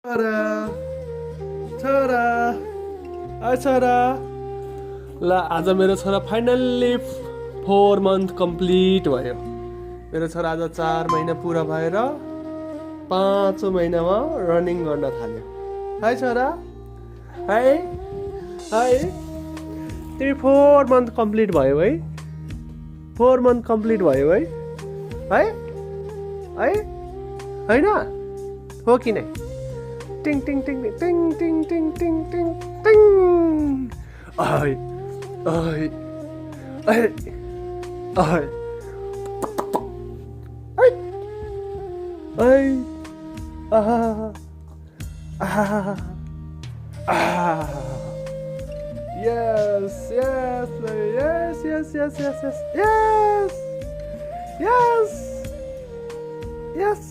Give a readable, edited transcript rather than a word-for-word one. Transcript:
छोरा छोरा छोरा ल आज मेरो छोरा फाइनल्ली 4 मन्थ कम्प्लिट भयो। मेरो छोरा आज 4 महिना पुरा भएर 5औं महिनामा रनिङ गर्न थाल्यो। हाय छोरा, हाय हाय। तिमी 4 मन्थ कम्प्लिट भयो है, 4 मन्थ कम्प्लिट भयो है, है है होइन हो कि नै? टिङ टिङ टिङ टिङ टिङ टिङ टिङ टिङ टिङ। आइ आइ आइ आइ आइ आहा आहा आहा। Yes, yes, yes, yes, yes, yes, yes, yes, yes, yes.